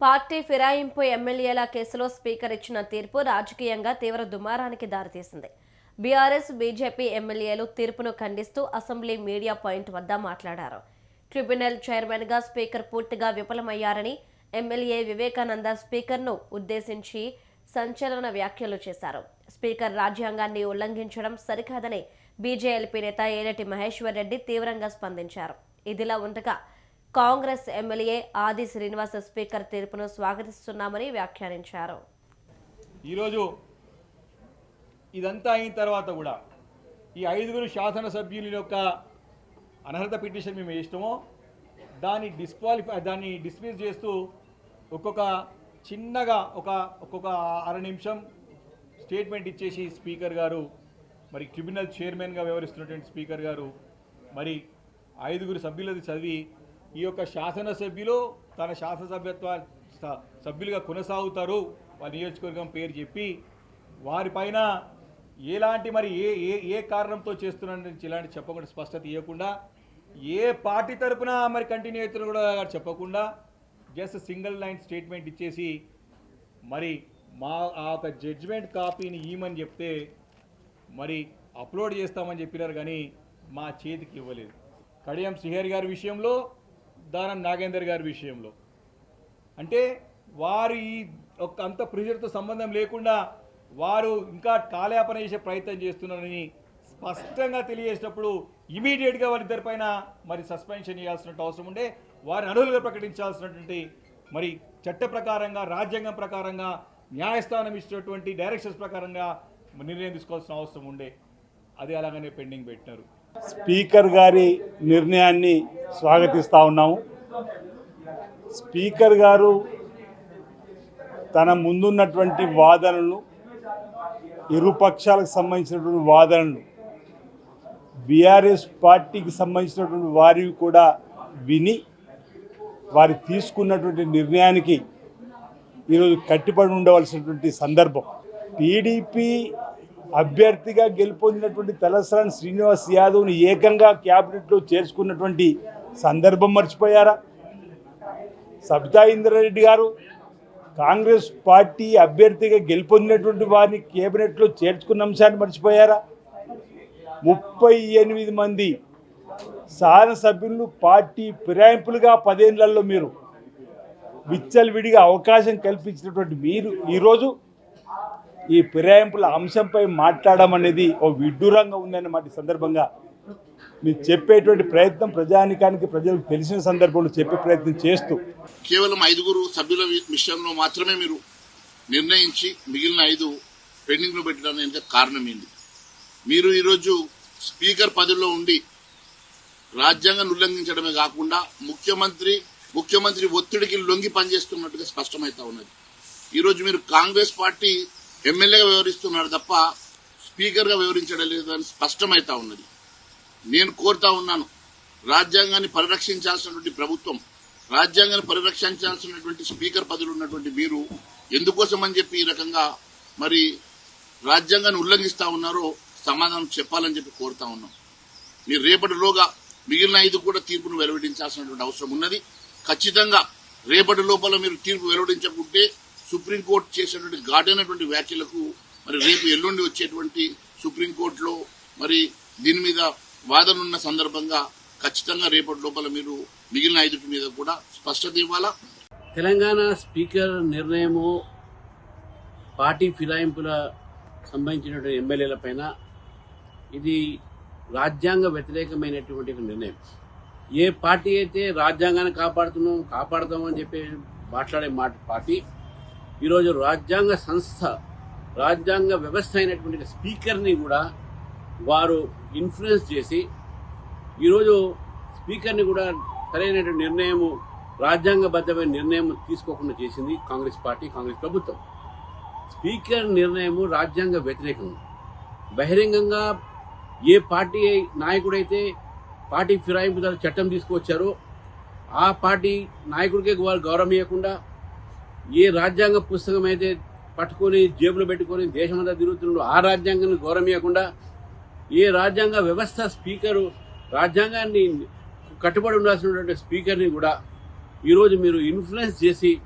Party ఫిరాయింపు ఎమ్మెల్యేల కేసులో speaker ఇచ్చిన తీర్పు రాజకీయంగా తీవ్ర దుమారానికి దారితీసింది. బీఆర్ఎస్, బీజేపీ ఎమ్మెల్యేలు తీర్పును ఖండిస్తూ అసెంబ్లీ మీడియా పాయింట్ వద్ద మాట్లాడారు. ట్రిబ్యునల్ చైర్మన్ గా స్పీకర్ పూర్తిగా విఫలమయ్యారని ఎమ్మెల్యే వివేకానంద స్పీకర్ను ఉద్దేశించి సంచలన వ్యాఖ్యలు చేశారు. స్పీకర్ రాజ్యాంగాన్ని ఉల్లంఘించడం సరికాదని బీజేఎల్పీ నేత ఏలటి మహేశ్వర్ రెడ్డి తీవ్రంగా స్పందించారు. ఇదిలా ఉండగా కాంగ్రెస్ ఎమ్మెల్యే ఆది శ్రీనివాస స్పీకర్ తీర్పును స్వాగతిస్తున్నామని వ్యాఖ్యానించారు. ఈరోజు ఇదంతా అయిన తర్వాత కూడా ఈ 5 శాసనసభ్యుల యొక్క అనర్హత పిటిషన్ మేము ఇష్టమో దాన్ని డిస్మిస్ చేస్తూ ఒక్కొక్క చిన్నగా ఒక్కొక్క అర నిమిషం స్టేట్మెంట్ ఇచ్చేసి స్పీకర్ గారు, మరి ట్రిబ్యునల్ చైర్మన్గా వ్యవహరిస్తున్నటువంటి స్పీకర్ గారు మరి 5 సభ్యులది చదివి ఈ యొక్క శాసనసభ్యులు తన శాసనసభ్యత్వ సభ్యులుగా కొనసాగుతారు వాళ్ళ నియోజకవర్గం పేరు చెప్పి వారిపైన ఎలాంటి మరి ఏ కారణంతో చేస్తున్నారని ఇలాంటి చెప్పకుండా స్పష్టత ఇవ్వకుండా ఏ పార్టీ తరపున మరి కంటిన్యూ అవుతున్నా కూడా చెప్పకుండా జస్ట్ సింగిల్ లైన్ స్టేట్మెంట్ ఇచ్చేసి మరి ఆ ఒక జడ్జిమెంట్ కాపీని ఇవ్వమని చెప్తే మరి అప్లోడ్ చేస్తామని చెప్పినారు కానీ మా చేతికి ఇవ్వలేదు. కడియం శ్రీహరి గారి విషయంలో, దానం నాగేందర్ గారి విషయంలో అంటే వారు ఈ ఒక అంత ప్రెషర్తో సంబంధం లేకుండా వారు ఇంకా కాలయాపన చేసే ప్రయత్నం చేస్తున్నారని స్పష్టంగా తెలియజేసినప్పుడు ఇమీడియట్గా వారిద్దరిపైన మరి సస్పెన్షన్ చేయాల్సిన అవసరం ఉండే, వారిని అనర్హులుగా ప్రకటించాల్సినటువంటి మరి చట్ట ప్రకారంగా, రాజ్యాంగం ప్రకారంగా, న్యాయస్థానం ఇచ్చినటువంటి డైరెక్షన్స్ ప్రకారంగా నిర్ణయం తీసుకోవాల్సిన అవసరం ఉండే. అది అలాగనే పెండింగ్ పెట్టినారు. స్పీకర్ గారి నిర్ణయాన్ని స్వాగతిస్తూ ఉన్నాము. స్పీకర్ గారు తన ముందున్నటువంటి వాదనలు, ఇరుపక్షాలకు సంబంధించినటువంటి వాదనలు, బీఆర్ఎస్ పార్టీకి సంబంధించినటువంటి వారివి కూడా విని వారు తీసుకున్నటువంటి నిర్ణయానికి ఈరోజు కట్టుబడి ఉండవలసినటువంటి సందర్భం. టీడీపీ అభ్యర్థిగా గెలుపొందినటువంటి తలసాని శ్రీనివాస్ యాదవ్ని ఏకంగా క్యాబినెట్లో చేర్చుకున్నటువంటి సందర్భం మర్చిపోయారా? సబితా ఇంద్రారెడ్డి గారు కాంగ్రెస్ పార్టీ అభ్యర్థిగా గెలుపొందినటువంటి వారిని కేబినెట్లో చేర్చుకున్న అంశాన్ని మర్చిపోయారా? 38 మంది శాసనసభ్యులు పార్టీ ఫిరాయింపులుగా 10 ఏళ్లలో మీరు విచ్చలవిడిగా అవకాశం కల్పించినటువంటి మీరు ఈరోజు ఈ ఫిరాయింపుల అంశంపై మాట్లాడడం అనేది ఓ విడ్డూరంగా ఉందన్నమాట. సందర్భంగా మీరు చెప్పేటువంటి ప్రయత్నం ప్రజానికానికి, ప్రజలకు తెలిసిన సందర్భంలో చెప్పే ప్రయత్నం చేస్తూ కేవలం 5 సభ్యుల విషయంలో మాత్రమే మీరు నిర్ణయించి మిగిలిన 5 పెండింగ్లో పెట్టడానికి కారణం ఏంటి? మీరు ఈరోజు స్పీకర్ పదవిలో ఉండి రాజ్యాంగాన్ని ఉల్లంఘించడమే కాకుండా ముఖ్యమంత్రి ఒత్తిడికి లొంగి పనిచేస్తున్నట్టుగా స్పష్టమవుతా ఉన్నది. ఈరోజు మీరు కాంగ్రెస్ పార్టీ ఎమ్మెల్యేగా వ్యవహరిస్తున్నారు తప్ప స్పీకర్గా వ్యవహరించడం లేదు అని స్పష్టమవుతా ఉన్నది. నేను కోరుతా ఉన్నాను, రాజ్యాంగాన్ని పరిరక్షించాల్సినటువంటి ప్రభుత్వం, రాజ్యాంగాన్ని పరిరక్షించాల్సినటువంటి స్పీకర్ పదవిలో ఉన్నటువంటి మీరు ఎందుకోసం అని చెప్పి ఈ రకంగా మరి రాజ్యాంగాన్ని ఉల్లంఘిస్తా ఉన్నారో సమాధానం చెప్పాలని చెప్పి కోరుతా ఉన్నాం. మీరు రేపటిలోగా మిగిలిన 5 కూడా తీర్పును వెలువడించాల్సినటువంటి అవసరం ఉన్నది. ఖచ్చితంగా రేపటి లోపల మీరు తీర్పు వెలువడించకుంటే సుప్రీంకోర్టు చేసినటువంటి ఘాటైనటువంటి వ్యాఖ్యలకు మరి రేపు ఎల్లుండి వచ్చేటువంటి సుప్రీంకోర్టులో మరి దీని మీద వాదన ఉన్న సందర్భంగా ఖచ్చితంగా రేపటి లోపల మీరు మిగిలిన 5 మీద కూడా స్పష్టత ఇవ్వాలా. తెలంగాణ స్పీకర్ నిర్ణయము పార్టీ ఫిరాయింపుల సంబంధించినటువంటి ఎమ్మెల్యేల పైన ఇది రాజ్యాంగ వ్యతిరేకమైనటువంటి నిర్ణయం. ఏ పార్టీ అయితే రాజ్యాంగాన్ని కాపాడుతామని చెప్పి మాట్లాడే పార్టీ ఈరోజు రాజ్యాంగ సంస్థ, రాజ్యాంగ వ్యవస్థ అయినటువంటి స్పీకర్ని కూడా వారు ఇన్ఫ్లుయెన్స్ చేసి ఈరోజు స్పీకర్ని కూడా సరైనటువంటి నిర్ణయము, రాజ్యాంగబద్ధమైన నిర్ణయం తీసుకోకుండా చేసింది కాంగ్రెస్ పార్టీ, కాంగ్రెస్ ప్రభుత్వం. స్పీకర్ నిర్ణయము రాజ్యాంగ వ్యతిరేకం. బహిరంగంగా ఏ పార్టీ నాయకుడైతే పార్టీ ఫిరాయింపు చట్టం తీసుకువచ్చారో ఆ పార్టీ నాయకుడికే గౌరవం ఇవ్వకుండా, ఏ రాజ్యాంగ పుస్తకం అయితే పట్టుకొని జేబులో పెట్టుకొని దేశమంతా తిరుగుతున్నాడు ఆ రాజ్యాంగాన్ని గౌరవం ఇవ్వకుండా, ఏ రాజ్యాంగ వ్యవస్థ స్పీకరు రాజ్యాంగాన్ని కట్టుబడి ఉండాల్సినటువంటి స్పీకర్ని కూడా ఈరోజు మీరు ఇన్ఫ్లుయెన్స్ చేసి